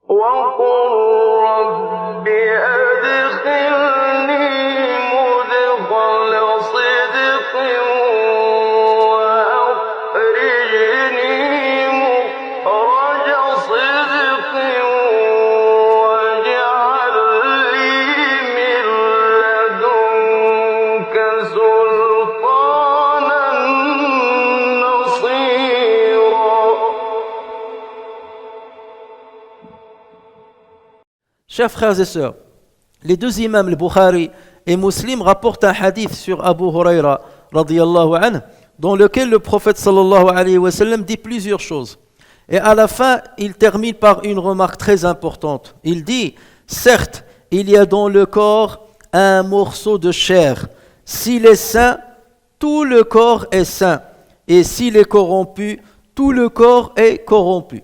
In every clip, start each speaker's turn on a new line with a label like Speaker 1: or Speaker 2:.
Speaker 1: وقل رب أدخلني مدخل صدق وأخرجني مخرج صدق واجعل لي من لدنك سلطانا نصيرا.
Speaker 2: Chers frères et sœurs, les deux imams, le Bukhari et Muslim, rapportent un hadith sur Abu Huraira radiyallahu anhu, dans lequel le prophète sallallahu alayhi wa sallam dit plusieurs choses. Et à la fin, il termine par une remarque très importante. Il dit, certes, il y a dans le corps un morceau de chair. S'il est sain, tout le corps est sain. Et s'il est corrompu, tout le corps est corrompu.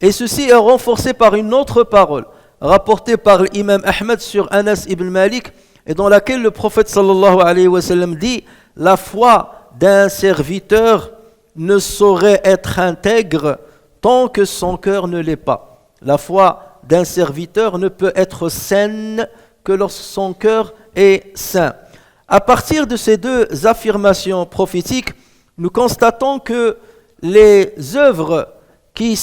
Speaker 2: Et ceci est renforcé par une autre parole, rapportée par l'imam Ahmed sur Anas ibn Malik, et dans laquelle le prophète sallallahu alayhi wa sallam dit, la foi d'un serviteur ne saurait être intègre tant que son cœur ne l'est pas. La foi d'un serviteur ne peut être saine que lorsque son cœur est sain. À partir de ces deux affirmations prophétiques, nous constatons que les œuvres qui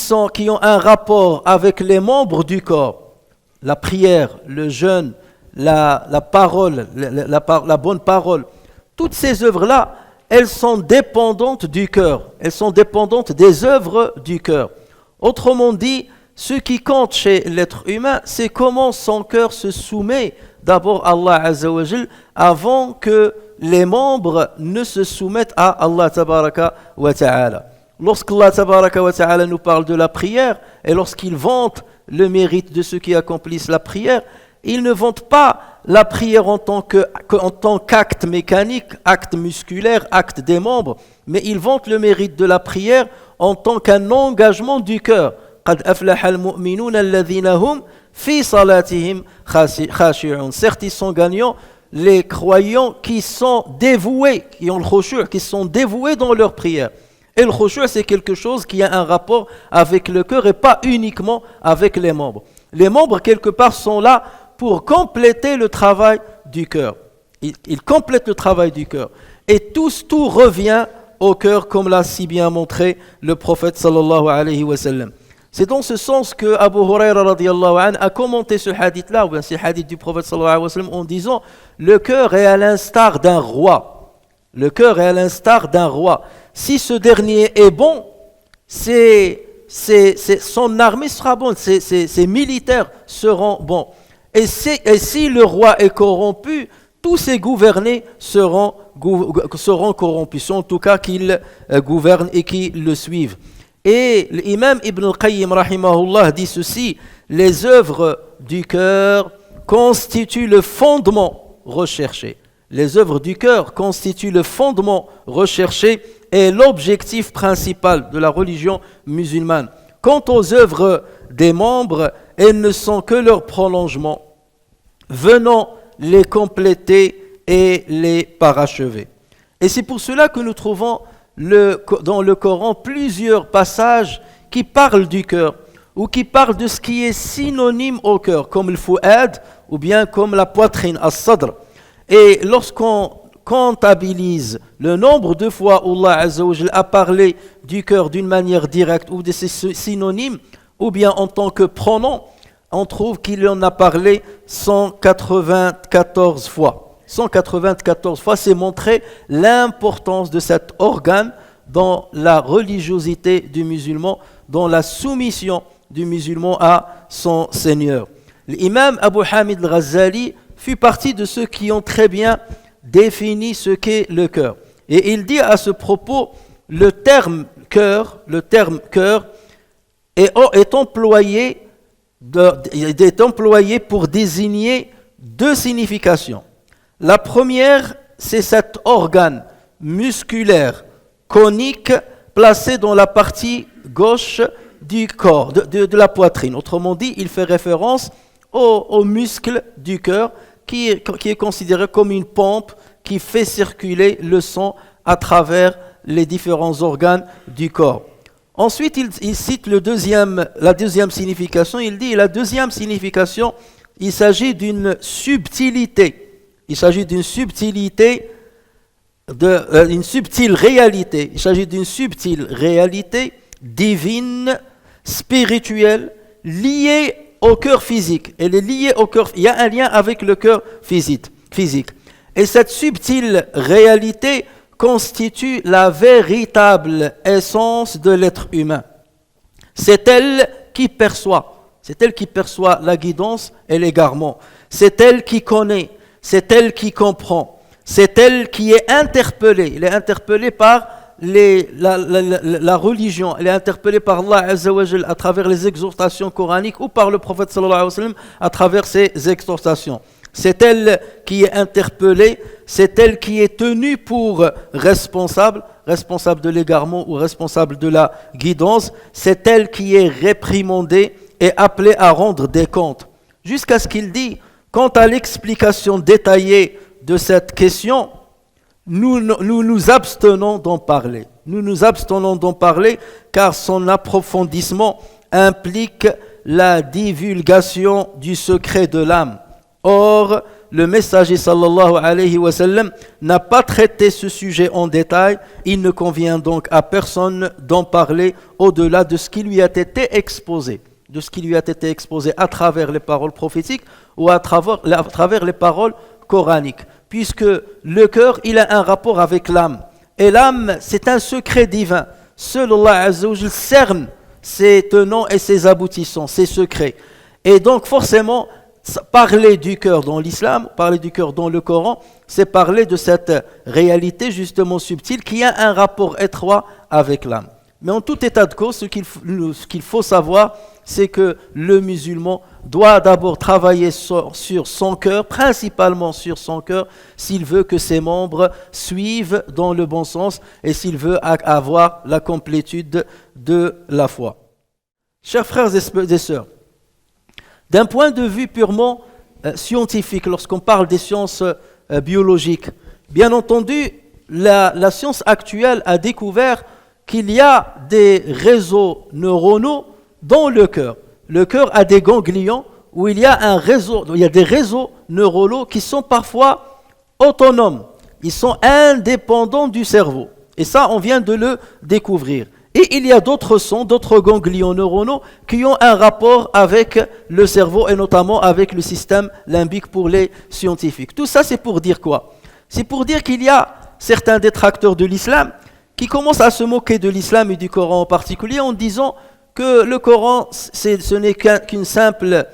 Speaker 2: ont un rapport avec les membres du corps, la prière, le jeûne, la parole, la bonne parole, toutes ces œuvres-là, elles sont dépendantes du cœur, elles sont dépendantes des œuvres du cœur. Autrement dit, ce qui compte chez l'être humain, c'est comment son cœur se soumet d'abord à Allah Azza wa Jal avant que les membres ne se soumettent à Allah Tabaraka wa Ta'ala. Lorsqu'Allah Tabaraka wa Ta'ala nous parle de la prière et lorsqu'il vante le mérite de ceux qui accomplissent la prière, il ne vante pas la prière en tant qu'acte mécanique, acte musculaire, acte des membres, mais il vante le mérite de la prière en tant qu'un engagement du cœur. قَدْ أَفْلَحَ الْمُؤْمِنُونَ الَّذِينَ هُمْ فِي صَلَاتِهِمْ خَاشِعُونَ. Certes, ils sont gagnants, les croyants qui sont dévoués, qui ont le khushu', qui sont dévoués dans leur prière. Et le khushu', c'est quelque chose qui a un rapport avec le cœur et pas uniquement avec les membres. Les membres, quelque part, sont là pour compléter le travail du cœur. Ils complètent le travail du cœur. Et tout revient au cœur, comme l'a si bien montré le prophète sallallahu alayhi wa sallam. C'est dans ce sens que Abu Huraira radiyallahu anhu a commenté ce hadith-là, ou bien ce hadith du prophète sallallahu alayhi wa sallam, en disant « Le cœur est à l'instar d'un roi. Le cœur est à l'instar d'un roi. Si ce dernier est bon, son armée sera bonne, ses militaires seront bons. Et si le roi est corrompu, tous ses gouvernés seront corrompus, en tout cas qu'ils gouvernent et qui le suivent. Et l'imam Ibn al-Qayyim rahimahullah dit ceci, les œuvres du cœur constituent le fondement recherché. Les œuvres du cœur constituent le fondement recherché et l'objectif principal de la religion musulmane. Quant aux œuvres des membres, elles ne sont que leur prolongement, venant les compléter et les parachever. Et c'est pour cela que nous trouvons dans le Coran plusieurs passages qui parlent du cœur ou qui parlent de ce qui est synonyme au cœur, comme le fu'ad ou bien comme la poitrine, as-sadr. Et lorsqu'on comptabilise le nombre de fois où Allah Azza wa Jal a parlé du cœur d'une manière directe ou de ses synonymes, ou bien en tant que pronom, on trouve qu'il en a parlé 194 fois. 194 fois, c'est montrer l'importance de cet organe dans la religiosité du musulman, dans la soumission du musulman à son Seigneur. L'imam Abu Hamid al-Ghazali fut partie de ceux qui ont très bien défini ce qu'est le cœur. Et il dit à ce propos, le terme cœur est employé pour désigner deux significations. La première, c'est cet organe musculaire, conique, placé dans la partie gauche du corps, de la poitrine. Autrement dit, il fait référence au muscle du cœur qui est considéré comme une pompe qui fait circuler le sang à travers les différents organes du corps. Ensuite, il cite la deuxième signification. Il dit la deuxième signification, il s'agit d'une subtilité. Il s'agit d'une subtilité, une subtile réalité. Il s'agit d'une subtile réalité divine, spirituelle, liée au cœur physique. Elle est liée au cœur. Il y a un lien avec le cœur physique. Et cette subtile réalité constitue la véritable essence de l'être humain. C'est elle qui perçoit la guidance et l'égarement. C'est elle qui connaît, c'est elle qui comprend, c'est elle qui est interpellée. Elle est interpellée par la religion, elle est interpellée par Allah Azza wa Jal à travers les exhortations coraniques ou par le prophète sallallahu alayhi wa sallam à travers ses exhortations. C'est elle qui est interpellée, c'est elle qui est tenue pour responsable de l'égarement ou responsable de la guidance, c'est elle qui est réprimandée et appelée à rendre des comptes. Jusqu'à ce qu'il dit, quant à l'explication détaillée de cette question, nous nous abstenons d'en parler. Nous nous abstenons d'en parler car son approfondissement implique la divulgation du secret de l'âme. Or, le messager sallallahu alayhi wa sallam n'a pas traité ce sujet en détail. Il ne convient donc à personne d'en parler au-delà de ce qui lui a été exposé. De ce qui lui a été exposé à travers les paroles prophétiques ou à travers les paroles coraniques. Puisque le cœur, il a un rapport avec l'âme. Et l'âme, c'est un secret divin. Seul Allah Azza wa Jal cerne ses tenants et ses aboutissants, ses secrets. Et donc forcément, parler du cœur dans l'islam, parler du cœur dans le Coran, c'est parler de cette réalité justement subtile qui a un rapport étroit avec l'âme. Mais en tout état de cause, ce qu'il faut savoir, c'est que le musulman doit d'abord travailler sur son cœur, principalement sur son cœur, s'il veut que ses membres suivent dans le bon sens et s'il veut avoir la complétude de la foi. Chers frères et sœurs, d'un point de vue purement scientifique, lorsqu'on parle des sciences biologiques, bien entendu, la science actuelle a découvert qu'il y a des réseaux neuronaux dans le cœur. Le cœur a des ganglions où il y a des réseaux neuronaux qui sont parfois autonomes. Ils sont indépendants du cerveau. Et ça, on vient de le découvrir. Et il y a d'autres ganglions neuronaux qui ont un rapport avec le cerveau et notamment avec le système limbique pour les scientifiques. Tout ça, c'est pour dire quoi? C'est pour dire qu'il y a certains détracteurs de l'islam qui commencent à se moquer de l'islam et du Coran en particulier en disant que le Coran, ce n'est qu'une simple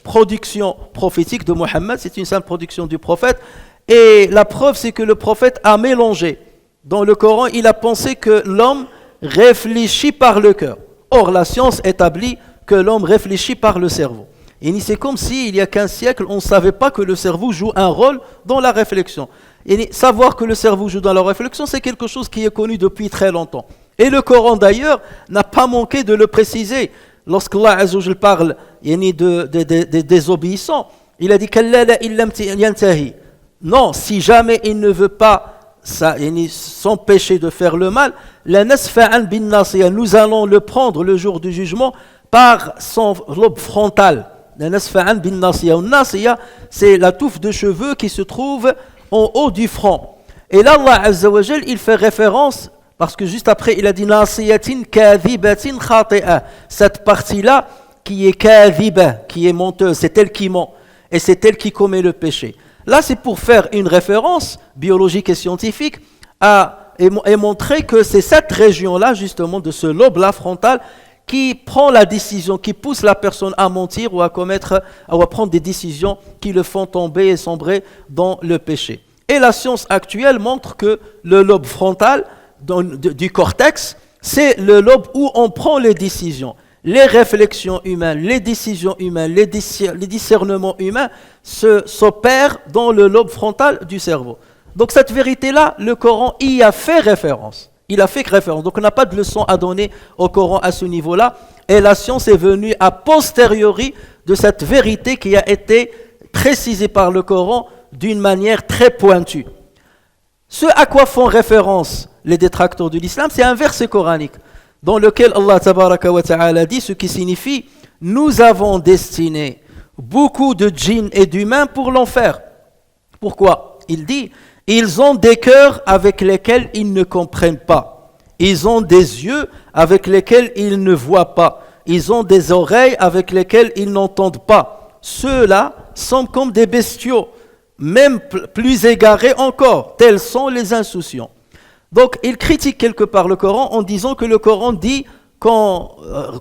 Speaker 2: production prophétique de Mohammed, c'est une simple production du prophète. Et la preuve, c'est que le prophète a mélangé. Dans le Coran, il a pensé que l'homme réfléchit par le cœur. Or, la science établit que l'homme réfléchit par le cerveau. Et c'est comme si, il y a 15 siècles, on ne savait pas que le cerveau joue un rôle dans la réflexion. Et savoir que le cerveau joue dans la réflexion, c'est quelque chose qui est connu depuis très longtemps. Et le Coran, d'ailleurs, n'a pas manqué de le préciser. Lorsqu'Allah Azza wa Jal parle des désobéissants, il a dit « Non, si jamais il ne veut pas s'empêcher de faire le mal, nous allons le prendre le jour du jugement par son lobe frontal. C'est la touffe de cheveux qui se trouve en haut du front. Et là, Allah Azza wa Jal, il fait référence, parce que juste après, il a dit cette partie-là qui est kadhiba, qui est menteuse, c'est elle qui ment, et c'est elle qui commet le péché. Là, c'est pour faire une référence biologique et scientifique et montrer que c'est cette région-là, justement, de ce lobe-là frontal, qui prend la décision, qui pousse la personne à mentir ou à prendre des décisions qui le font tomber et sombrer dans le péché. Et la science actuelle montre que le lobe frontal du cortex, c'est le lobe où on prend les décisions. Les réflexions humaines, les décisions humaines, les discernements humains s'opèrent dans le lobe frontal du cerveau. Donc cette vérité-là, le Coran y a fait référence. Il a fait référence. Donc on n'a pas de leçon à donner au Coran à ce niveau-là. Et la science est venue a posteriori de cette vérité qui a été précisée par le Coran d'une manière très pointue. Ce à quoi font référence les détracteurs de l'islam, c'est un verset coranique dans lequel Allah tabaraka wa ta'ala dit ce qui signifie « Nous avons destiné beaucoup de djinns et d'humains pour l'enfer ». Pourquoi ? Il dit « Ils ont des cœurs avec lesquels ils ne comprennent pas. Ils ont des yeux avec lesquels ils ne voient pas. Ils ont des oreilles avec lesquelles ils n'entendent pas. Ceux-là sont comme des bestiaux, même plus égarés encore, tels sont les insouciants. » Donc, il critique quelque part le Coran en disant que le Coran dit qu'on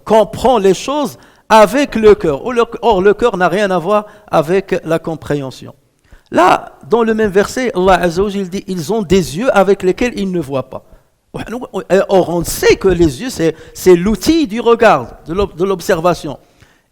Speaker 2: comprend les choses avec le cœur. Or, le cœur n'a rien à voir avec la compréhension. Là, dans le même verset, Allah Azza wa Jalla dit « Ils ont des yeux avec lesquels ils ne voient pas. » Or, on sait que les yeux, c'est l'outil du regard, de l'observation.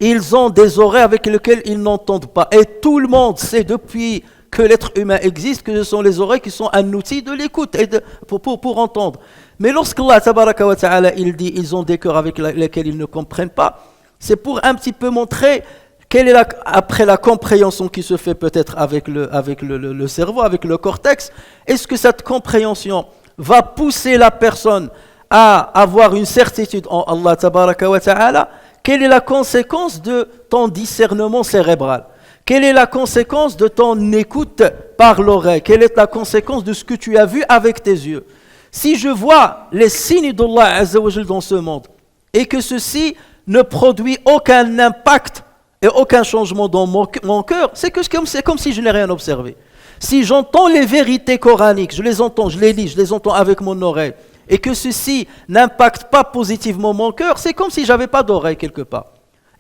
Speaker 2: Ils ont des oreilles avec lesquelles ils n'entendent pas. Et tout le monde sait depuis que l'être humain existe que ce sont les oreilles qui sont un outil de l'écoute et pour entendre. Mais lorsqu'Allah tabaraka wa ta'ala, il dit ils ont des cœurs avec lesquels ils ne comprennent pas, c'est pour un petit peu montrer quelle est après la compréhension qui se fait peut-être avec le cerveau, avec le cortex. Est-ce que cette compréhension va pousser la personne à avoir une certitude en Allah tabaraka wa ta'ala? Quelle est la conséquence de ton discernement cérébral? Quelle est la conséquence de ton écoute par l'oreille? Quelle est la conséquence de ce que tu as vu avec tes yeux? Si je vois les signes d'Allah Azza wa Jal dans ce monde et que ceci ne produit aucun impact et aucun changement dans mon cœur, c'est comme si je n'ai rien observé. Si j'entends les vérités coraniques, je les entends, je les lis, je les entends avec mon oreille, et que ceci n'impacte pas positivement mon cœur, c'est comme si je n'avais pas d'oreille quelque part.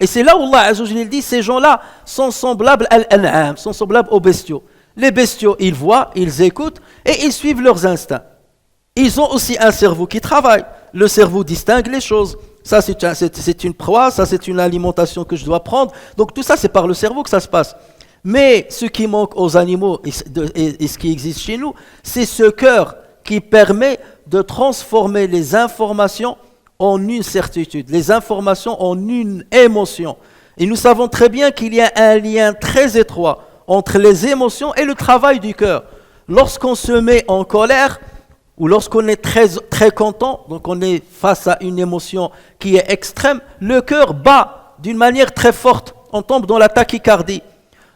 Speaker 2: Et c'est là où Allah Azza wa Jalla dit, ces gens-là sont semblables à l'an'am, sont semblables aux bestiaux. Les bestiaux, ils voient, ils écoutent, et ils suivent leurs instincts. Ils ont aussi un cerveau qui travaille. Le cerveau distingue les choses. Ça, c'est une proie, ça, c'est une alimentation que je dois prendre. Donc tout ça, c'est par le cerveau que ça se passe. Mais ce qui manque aux animaux et ce qui existe chez nous, c'est ce cœur qui permet de transformer les informations en une certitude, les informations en une émotion. Et nous savons très bien qu'il y a un lien très étroit entre les émotions et le travail du cœur. Lorsqu'on se met en colère ou lorsqu'on est très, très content, donc on est face à une émotion qui est extrême, le cœur bat d'une manière très forte, on tombe dans la tachycardie.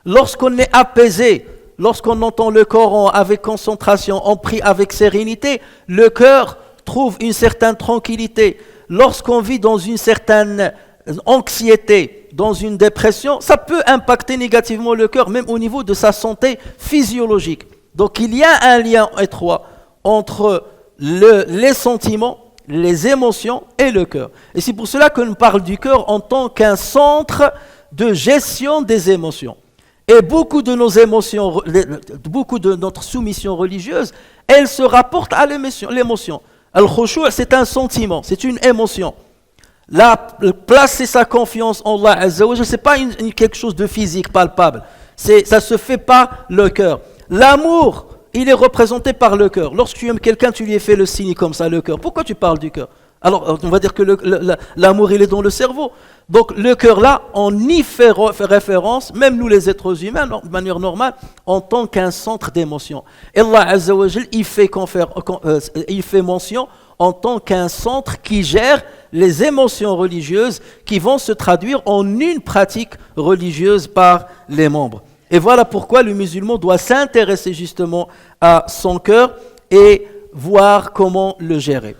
Speaker 2: Lorsqu'on est apaisé, lorsqu'on entend le Coran avec concentration, on prie avec sérénité, le cœur trouve une certaine tranquillité. Lorsqu'on vit dans une certaine anxiété, dans une dépression, ça peut impacter négativement le cœur, même au niveau de sa santé physiologique. Donc il y a un lien étroit entre les sentiments, les émotions et le cœur. Et c'est pour cela que nous parlons du cœur en tant qu'un centre de gestion des émotions. Et beaucoup de nos émotions, beaucoup de notre soumission religieuse, elle se rapporte à l'émotion. Al-khushu', c'est un sentiment, c'est une émotion. Placer sa confiance en Allah Azza wa Jalla, ce n'est pas quelque chose de physique, palpable. Ça se fait par le cœur. L'amour, il est représenté par le cœur. Lorsque tu aimes quelqu'un, tu lui fais le signe comme ça, le cœur. Pourquoi tu parles du cœur? Alors, on va dire que l'amour, il est dans le cerveau. Donc, le cœur là, on y fait référence, même nous les êtres humains, de manière normale, en tant qu'un centre d'émotion. Et Allah Azza wa Jal, il fait mention en tant qu'un centre qui gère les émotions religieuses qui vont se traduire en une pratique religieuse par les membres. Et voilà pourquoi le musulman doit s'intéresser justement à son cœur et voir comment le gérer.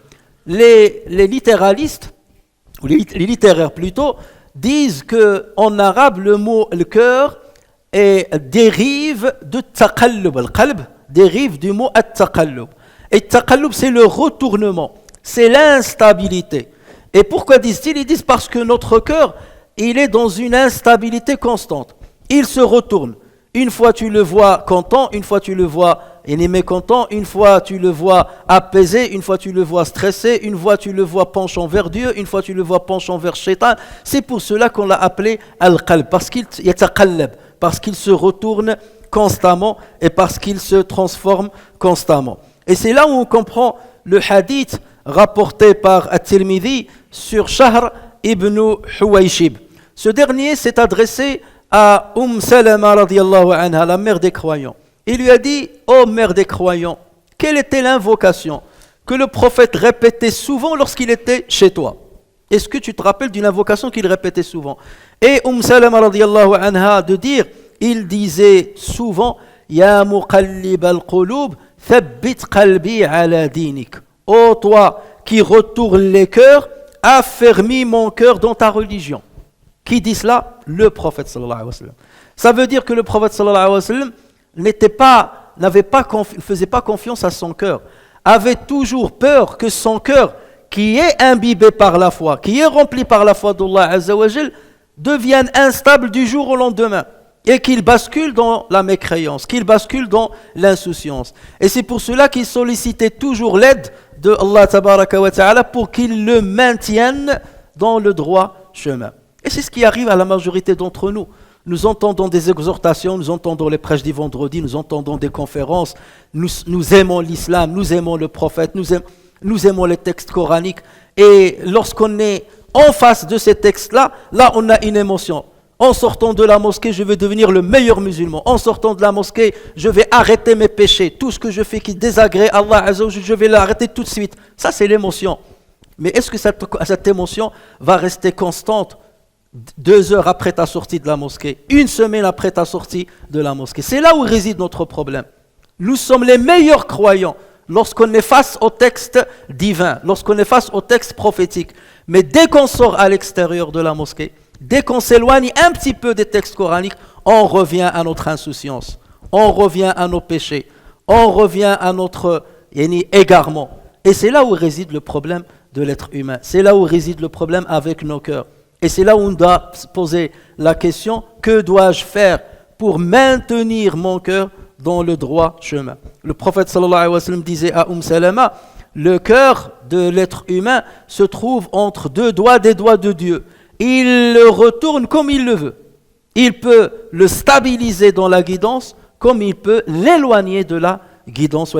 Speaker 2: Les littéralistes, ou les littéraires plutôt, disent qu'en arabe, le mot le cœur dérive de taqallub. Al-qalb dérive du mot at-taqallub. Et taqallub, c'est le retournement, c'est l'instabilité. Et pourquoi disent-ils? Ils disent parce que notre cœur, il est dans une instabilité constante. Il se retourne. Une fois tu le vois content, une fois tu le vois mécontent, une fois tu le vois apaisé, une fois tu le vois stressé, une fois tu le vois penchant vers Dieu, une fois tu le vois penchant vers Shaitan. C'est pour cela qu'on l'a appelé Al-Qalb, parce qu'il yataqallab, parce qu'il se retourne constamment et parce qu'il se transforme constamment. Et c'est là où on comprend le hadith rapporté par At-Tirmidhi sur Shahr ibn Huwayshib. Ce dernier s'est adressé à Salama radiyallahu anha, la mère des croyants. Il lui a dit: ô mère des croyants, quelle était l'invocation que le prophète répétait souvent lorsqu'il était chez toi? Est-ce que tu te rappelles d'une invocation qu'il répétait souvent? Et Salama radiyallahu anha de dire, il disait souvent, Ya muqallib al-qulub, thabbit qalbi ala dinik. Ô toi qui retourne les cœurs, affermis mon cœur dans ta religion. Qui dit cela? Le prophète sallallahu alayhi wa sallam. Ça veut dire que le prophète sallallahu alayhi wa sallam ne faisait pas confiance à son cœur, avait toujours peur que son cœur, qui est imbibé par la foi, qui est rempli par la foi d'Allah Azza wa Jal, devienne instable du jour au lendemain et qu'il bascule dans la mécréance, qu'il bascule dans l'insouciance. Et c'est pour cela qu'il sollicitait toujours l'aide de Allah Tabaraka wa Ta'ala pour qu'il le maintienne dans le droit chemin. Et c'est ce qui arrive à la majorité d'entre nous. Nous entendons des exhortations, nous entendons les prêches du vendredi, nous entendons des conférences, nous aimons l'islam, nous aimons le prophète, nous aimons les textes coraniques. Et lorsqu'on est en face de ces textes-là, là on a une émotion. En sortant de la mosquée, je vais devenir le meilleur musulman. En sortant de la mosquée, je vais arrêter mes péchés. Tout ce que je fais qui désagrée Allah Azza wa Jalla, je vais l'arrêter tout de suite. Ça, c'est l'émotion. Mais est-ce que cette émotion va rester constante 2 heures après ta sortie de la mosquée, 1 semaine après ta sortie de la mosquée? C'est là où réside notre problème. Nous sommes les meilleurs croyants lorsqu'on est face au texte divin, lorsqu'on est face au texte prophétique. Mais dès qu'on sort à l'extérieur de la mosquée, dès qu'on s'éloigne un petit peu des textes coraniques, on revient à notre insouciance, on revient à nos péchés, on revient à notre égarement. Et c'est là où réside le problème de l'être humain. C'est là où réside le problème avec nos cœurs. Et c'est là où on doit se poser la question, que dois-je faire pour maintenir mon cœur dans le droit chemin? Le prophète sallallahu alayhi wa sallam disait à Salama, le cœur de l'être humain se trouve entre 2 doigts des doigts de Dieu. Il le retourne comme il le veut. Il peut le stabiliser dans la guidance comme il peut l'éloigner de la guidance.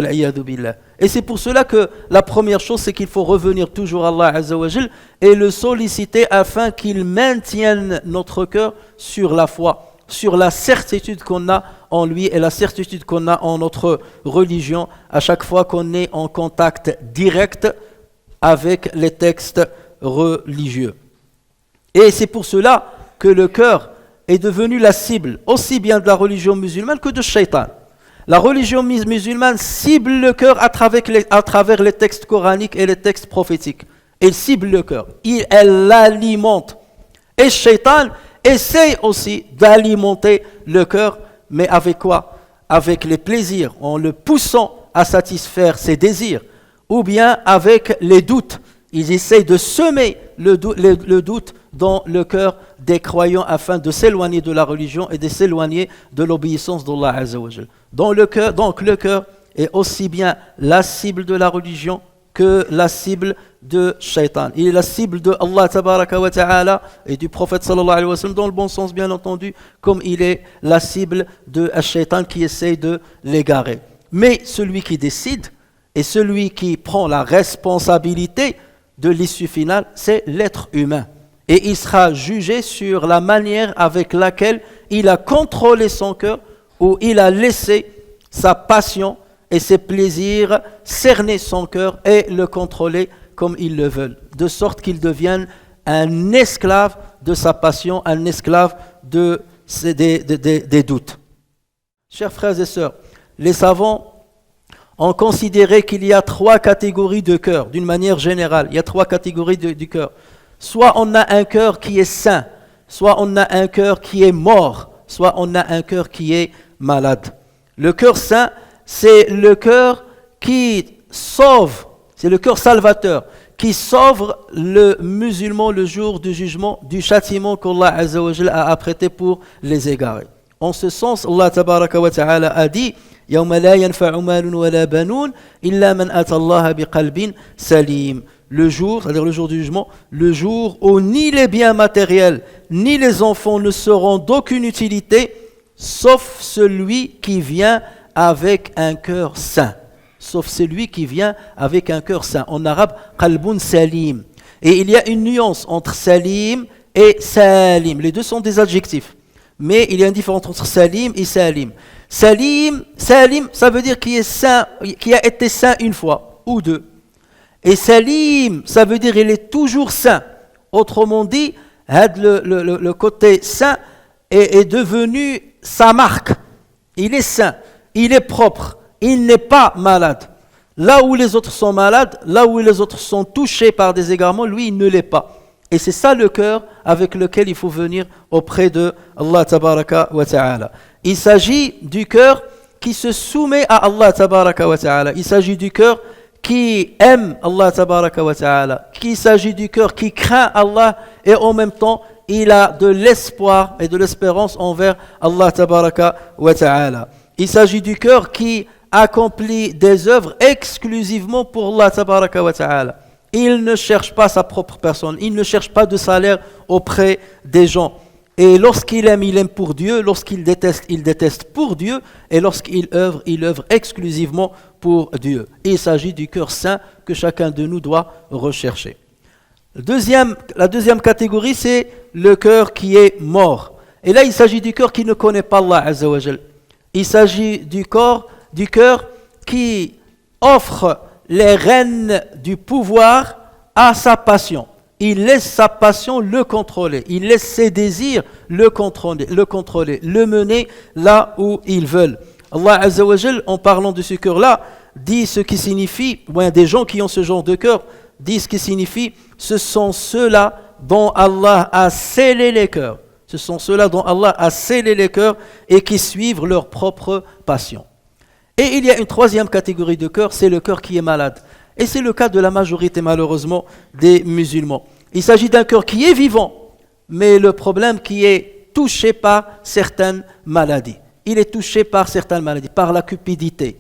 Speaker 2: Et c'est pour cela que la première chose, c'est qu'il faut revenir toujours à Allah Azza wa Jal et le solliciter afin qu'il maintienne notre cœur sur la foi, sur la certitude qu'on a en lui et la certitude qu'on a en notre religion à chaque fois qu'on est en contact direct avec les textes religieux. Et c'est pour cela que le cœur est devenu la cible aussi bien de la religion musulmane que de Shaitan. La religion musulmane cible le cœur à travers les textes coraniques et les textes prophétiques. Elle cible le cœur, elle l'alimente. Et Shaitan essaye aussi d'alimenter le cœur, mais avec quoi? Avec les plaisirs, en le poussant à satisfaire ses désirs, ou bien avec les doutes. Ils essayent de semer le doute dans le cœur des croyants afin de s'éloigner de la religion et de s'éloigner de l'obéissance d'Allah Azza wa Jal. Donc le cœur est aussi bien la cible de la religion que la cible de Shaitan. Il est la cible de Allah Tabaraka wa Ta'ala et du prophète sallallahu alayhi wa sallam dans le bon sens bien entendu, comme il est la cible de Shaitan qui essaye de l'égarer. Mais celui qui décide et celui qui prend la responsabilité de l'issue finale, c'est l'être humain. Et il sera jugé sur la manière avec laquelle il a contrôlé son cœur ou il a laissé sa passion et ses plaisirs cerner son cœur et le contrôler comme ils le veulent, de sorte qu'il devienne un esclave de sa passion, un esclave des doutes. Chers frères et sœurs, les savants ont considéré qu'il y a 3 catégories de cœur, d'une manière générale. Il y a 3 catégories du cœur. Soit on a un cœur qui est sain, soit on a un cœur qui est mort, soit on a un cœur qui est malade. Le cœur sain, c'est le cœur qui sauve, c'est le cœur salvateur, qui sauve le musulman le jour du jugement, du châtiment qu'Allah Azza wa Jalla a apprêté pour les égarer. En ce sens, Allah Tabaraka wa Ta'ala a dit يَوْمَ لَا يَنْفَعُ مَالٌ وَلَا بَنُونَ إِلَّا مَنْ أَتَى اللَّهَ بِقَلْبٍ سَلِيمٍ. Le jour, c'est-à-dire le jour du jugement, le jour où ni les biens matériels, ni les enfants ne seront d'aucune utilité, sauf celui qui vient avec un cœur sain. Sauf celui qui vient avec un cœur sain. En arabe, qalbun salim. Et il y a une nuance entre salim et salim. Les deux sont des adjectifs. Mais il y a une différence entre salim et salim. Salim, ça veut dire qui est sain, qui a été sain une fois ou deux. Et salim, ça veut dire il est toujours sain. Autrement dit, le côté sain est devenu sa marque. Il est sain, il est propre, il n'est pas malade. Là où les autres sont malades, là où les autres sont touchés par des égarements, lui il ne l'est pas. Et c'est ça le cœur avec lequel il faut venir auprès de Allah tabaraka wa ta'ala. Il s'agit du cœur qui se soumet à Allah tabaraka wa ta'ala. Il s'agit du cœur qui aime Allah tabaraka wa ta'ala. Il s'agit du cœur qui craint Allah et en même temps il a de l'espoir et de l'espérance envers Allah tabaraka wa ta'ala. Il s'agit du cœur qui accomplit des œuvres exclusivement pour Allah tabaraka wa ta'ala. Il ne cherche pas sa propre personne, il ne cherche pas de salaire auprès des gens. Et lorsqu'il aime pour Dieu, lorsqu'il déteste, il déteste pour Dieu, et lorsqu'il œuvre, il œuvre exclusivement pour Dieu. Et il s'agit du cœur saint que chacun de nous doit rechercher. La deuxième catégorie, c'est le cœur qui est mort. Et là, il s'agit du cœur qui ne connaît pas Allah Azza wa Jal. Il s'agit du cœur qui offre les rênes du pouvoir à sa passion. Il laisse sa passion le contrôler. Il laisse ses désirs le contrôler, le mener là où ils veulent. Allah Azza wa Jal, en parlant de ce cœur-là, dit ce qui signifie, des gens qui ont ce genre de cœur, dit ce qui signifie, ce sont ceux-là dont Allah a scellé les cœurs. Ce sont ceux-là dont Allah a scellé les cœurs et qui suivent leur propre passion. Et il y a une troisième catégorie de cœur, c'est le cœur qui est malade. Et c'est le cas de la majorité, malheureusement, des musulmans. Il s'agit d'un cœur qui est vivant, mais le problème qui est touché par certaines maladies. Il est touché par certaines maladies, par la cupidité,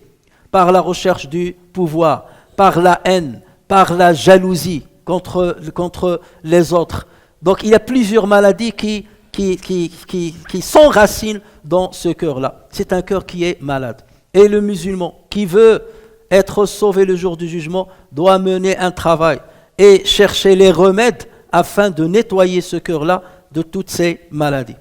Speaker 2: par la recherche du pouvoir, par la haine, par la jalousie contre les autres. Donc il y a plusieurs maladies qui s'enracinent dans ce cœur-là. C'est un cœur qui est malade. Et le musulman qui veut être sauvé le jour du jugement doit mener un travail et chercher les remèdes afin de nettoyer ce cœur-là de toutes ces maladies.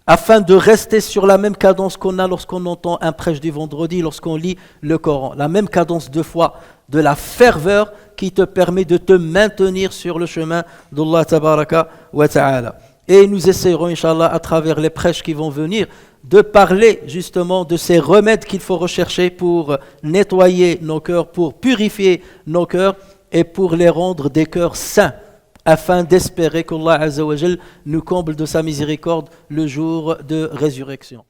Speaker 2: Afin de rester sur la même cadence qu'on a lorsqu'on entend un prêche du vendredi, lorsqu'on lit le Coran. La même cadence de foi, de la ferveur qui te permet de te maintenir sur le chemin d'Allah tabaraka wa ta'ala. Et nous essayerons, Inch'Allah, à travers les prêches qui vont venir, de parler justement de ces remèdes qu'il faut rechercher pour nettoyer nos cœurs, pour purifier nos cœurs et pour les rendre des cœurs saints, afin d'espérer qu'Allah Azza wa Jal nous comble de sa miséricorde le jour de résurrection.